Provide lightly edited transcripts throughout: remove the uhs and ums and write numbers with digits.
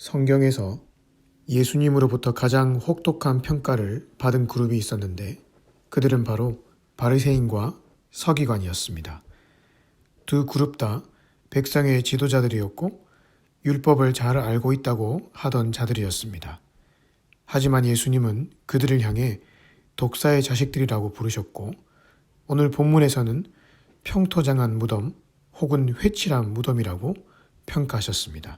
성경에서 예수님으로부터 가장 혹독한 평가를 받은 그룹이 있었는데 그들은 바로 바리새인과 서기관이었습니다. 두 그룹 다 백성의 지도자들이었고 율법을 잘 알고 있다고 하던 자들이었습니다. 하지만 예수님은 그들을 향해 독사의 자식들이라고 부르셨고 오늘 본문에서는 평토장한 무덤 혹은 회칠한 무덤이라고 평가하셨습니다.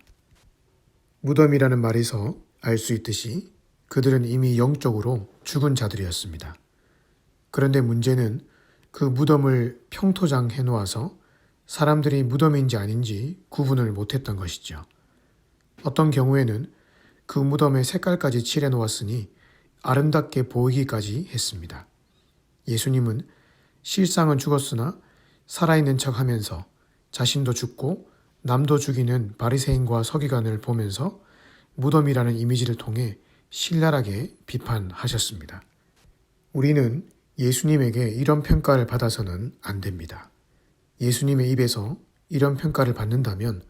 무덤이라는 말에서 알 수 있듯이 그들은 이미 영적으로 죽은 자들이었습니다. 그런데 문제는 그 무덤을 평토장 해놓아서 사람들이 무덤인지 아닌지 구분을 못했던 것이죠. 어떤 경우에는 그 무덤의 색깔까지 칠해 놓았으니 아름답게 보이기까지 했습니다. 예수님은 실상은 죽었으나 살아있는 척하면서 자신도 죽고 남도 죽이는 바리새인과 서기관을 보면서 무덤이라는 이미지를 통해 신랄하게 비판하셨습니다. 우리는 예수님에게 이런 평가를 받아서는 안 됩니다. 예수님의 입에서 이런 평가를 받는다면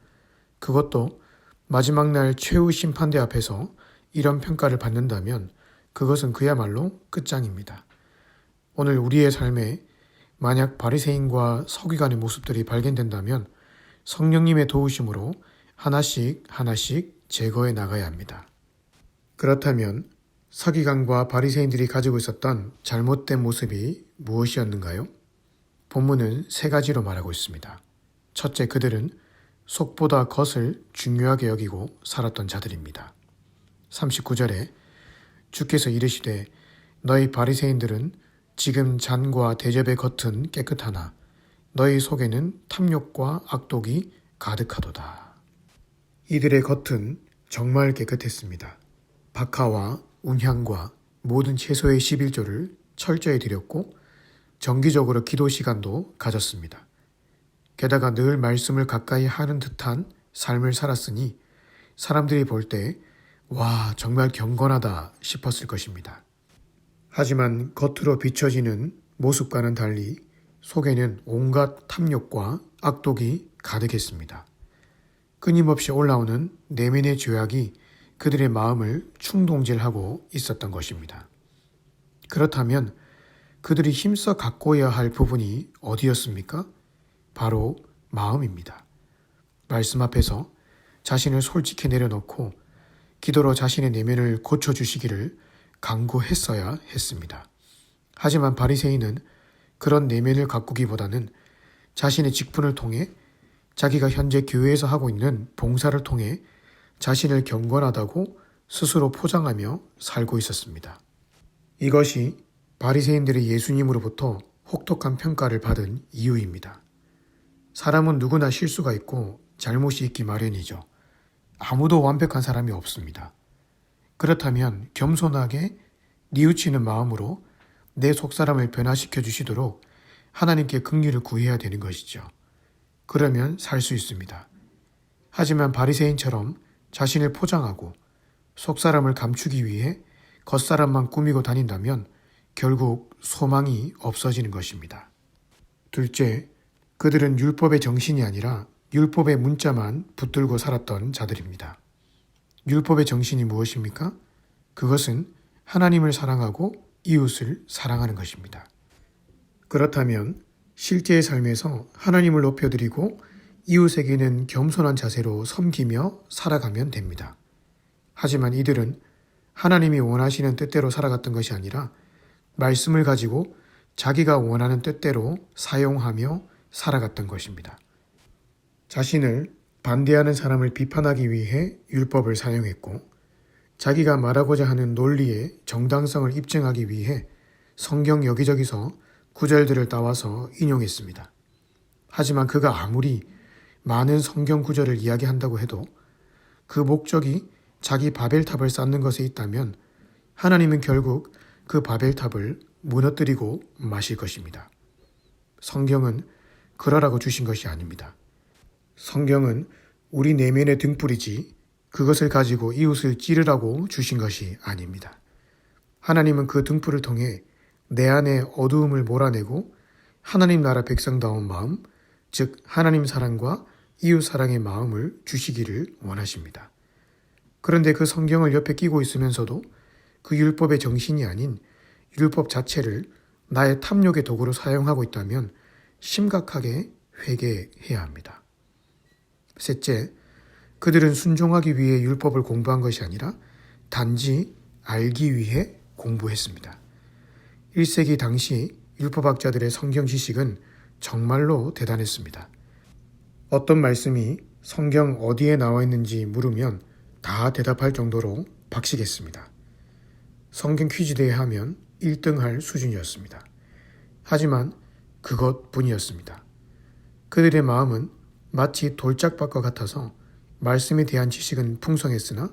그것도 마지막 날 최후 심판대 앞에서 이런 평가를 받는다면 그것은 그야말로 끝장입니다. 오늘 우리의 삶에 만약 바리새인과 서기관의 모습들이 발견된다면 성령님의 도우심으로 하나씩 제거해 나가야 합니다. 그렇다면 서기관과 바리새인들이 가지고 있었던 잘못된 모습이 무엇이었는가요? 본문은 세 가지로 말하고 있습니다. 첫째, 그들은 속보다 겉을 중요하게 여기고 살았던 자들입니다. 39절에 주께서 이르시되 너희 바리새인들은 지금 잔과 대접의 겉은 깨끗하나 너희 속에는 탐욕과 악독이 가득하도다. 이들의 겉은 정말 깨끗했습니다. 박하와 운향과 모든 채소의 11조를 철저히 드렸고 정기적으로 기도 시간도 가졌습니다. 게다가 늘 말씀을 가까이 하는 듯한 삶을 살았으니 사람들이 볼 때 와, 정말 경건하다 싶었을 것입니다. 하지만 겉으로 비춰지는 모습과는 달리 속에는 온갖 탐욕과 악독이 가득했습니다. 끊임없이 올라오는 내면의 죄악이 그들의 마음을 충동질하고 있었던 것입니다. 그렇다면 그들이 힘써 가꿔야 할 부분이 어디였습니까? 바로 마음입니다. 말씀 앞에서 자신을 솔직히 내려놓고 기도로 자신의 내면을 고쳐주시기를 간구했어야 했습니다. 하지만 바리새인은 그런 내면을 가꾸기보다는 자신의 직분을 통해 자기가 현재 교회에서 하고 있는 봉사를 통해 자신을 경건하다고 스스로 포장하며 살고 있었습니다. 이것이 바리새인들이 예수님으로부터 혹독한 평가를 받은 이유입니다. 사람은 누구나 실수가 있고 잘못이 있기 마련이죠. 아무도 완벽한 사람이 없습니다. 그렇다면 겸손하게 뉘우치는 마음으로 내 속사람을 변화시켜 주시도록 하나님께 긍휼을 구해야 되는 것이죠. 그러면 살 수 있습니다. 하지만 바리새인처럼 자신을 포장하고 속사람을 감추기 위해 겉사람만 꾸미고 다닌다면 결국 소망이 없어지는 것입니다. 둘째, 그들은 율법의 정신이 아니라 율법의 문자만 붙들고 살았던 자들입니다. 율법의 정신이 무엇입니까? 그것은 하나님을 사랑하고 이웃을 사랑하는 것입니다. 그렇다면 실제의 삶에서 하나님을 높여드리고 이웃에게는 겸손한 자세로 섬기며 살아가면 됩니다. 하지만 이들은 하나님이 원하시는 뜻대로 살아갔던 것이 아니라 말씀을 가지고 자기가 원하는 뜻대로 사용하며 살아갔던 것입니다. 자신을 반대하는 사람을 비판하기 위해 율법을 사용했고 자기가 말하고자 하는 논리의 정당성을 입증하기 위해 성경 여기저기서 구절들을 따와서 인용했습니다. 하지만 그가 아무리 많은 성경 구절을 이야기한다고 해도 그 목적이 자기 바벨탑을 쌓는 것에 있다면 하나님은 결국 그 바벨탑을 무너뜨리고 마실 것입니다. 성경은 그러라고 주신 것이 아닙니다. 성경은 우리 내면의 등불이지 그것을 가지고 이웃을 찌르라고 주신 것이 아닙니다. 하나님은 그 등불을 통해 내 안에 어두움을 몰아내고 하나님 나라 백성다운 마음, 즉 하나님 사랑과 이웃 사랑의 마음을 주시기를 원하십니다. 그런데 그 성경을 옆에 끼고 있으면서도 그 율법의 정신이 아닌 율법 자체를 나의 탐욕의 도구로 사용하고 있다면 심각하게 회개해야 합니다. 셋째, 그들은 순종하기 위해 율법을 공부한 것이 아니라 단지 알기 위해 공부했습니다. 1세기 당시 율법학자들의 성경 지식은 정말로 대단했습니다. 어떤 말씀이 성경 어디에 나와 있는지 물으면 다 대답할 정도로 박식했습니다. 성경 퀴즈대회 하면 1등할 수준이었습니다. 하지만 그것뿐이었습니다. 그들의 마음은 마치 돌짝밭과 같아서 말씀에 대한 지식은 풍성했으나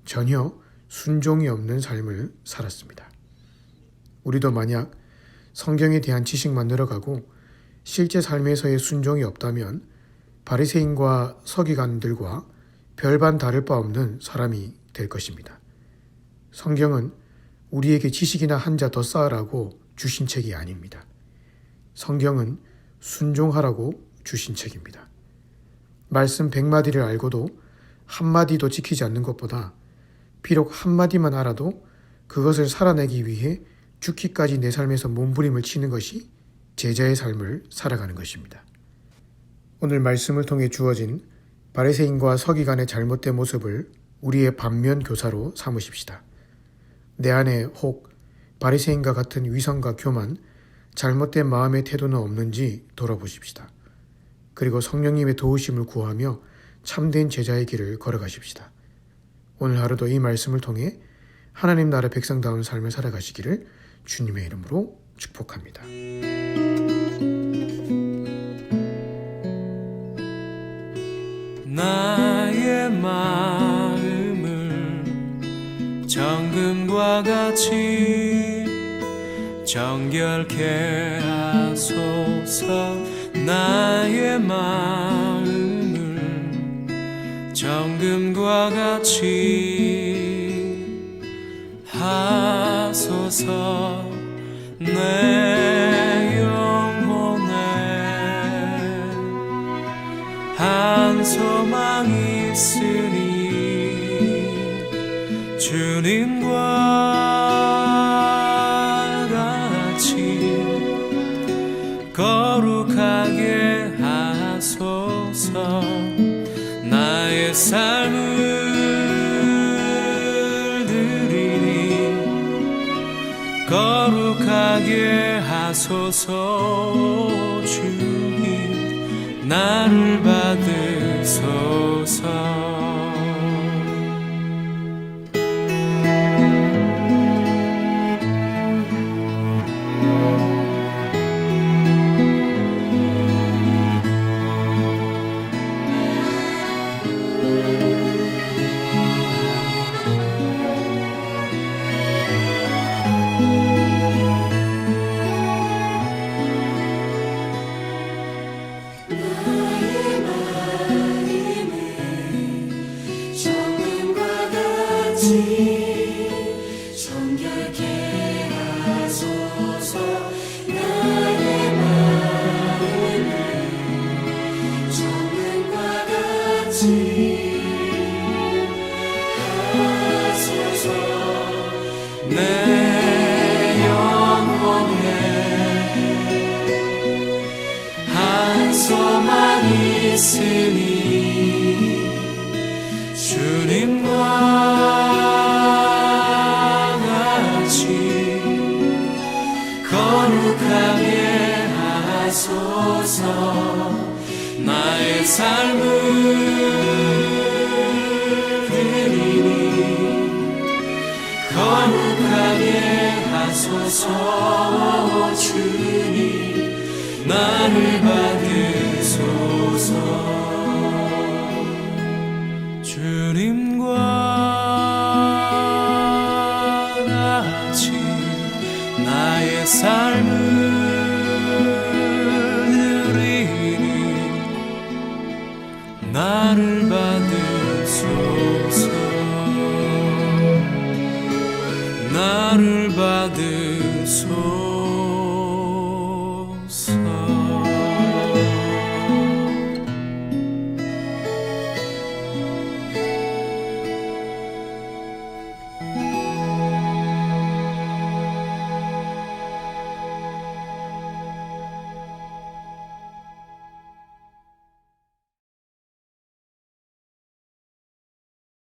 전혀 순종이 없는 삶을 살았습니다. 우리도 만약 성경에 대한 지식만 늘어가고 실제 삶에서의 순종이 없다면 바리새인과 서기관들과 별반 다를 바 없는 사람이 될 것입니다. 성경은 우리에게 지식이나 한 자 더 쌓으라고 주신 책이 아닙니다. 성경은 순종하라고 주신 책입니다. 말씀 100마디를 알고도 한마디도 지키지 않는 것보다 비록 한마디만 알아도 그것을 살아내기 위해 죽기까지 내 삶에서 몸부림을 치는 것이 제자의 삶을 살아가는 것입니다. 오늘 말씀을 통해 주어진 바리새인과 서기관의 잘못된 모습을 우리의 반면 교사로 삼으십시다. 내 안에 혹 바리새인과 같은 위선과 교만, 잘못된 마음의 태도는 없는지 돌아보십시다. 그리고 성령님의 도우심을 구하며 참된 제자의 길을 걸어가십시다. 오늘 하루도 이 말씀을 통해 하나님 나라 백성다운 삶을 살아가시기를 주님의 이름으로 축복합니다. 나의 마음을 정금과 같이 정결케 하소서. 나의 마음을 정금과 같이 하소서. 내 영혼에 한 소망이 있으니 주님과 같이 거룩하게 하소서. 나의 삶을 드리니 거룩하게 하소서. 주님 나를 받으소서. 정결케 하소서. 나의 마음을 정금과 같이 하소서. 내 영혼에 한 소망이 있으니 주님과 거룩하게 하소서. 나의 삶을 드리니 거룩하게 하소서. 주님 나를 받으소서. 주님과 같이 나의 삶을 드리니 나를 받으소서. 나를 받으소서.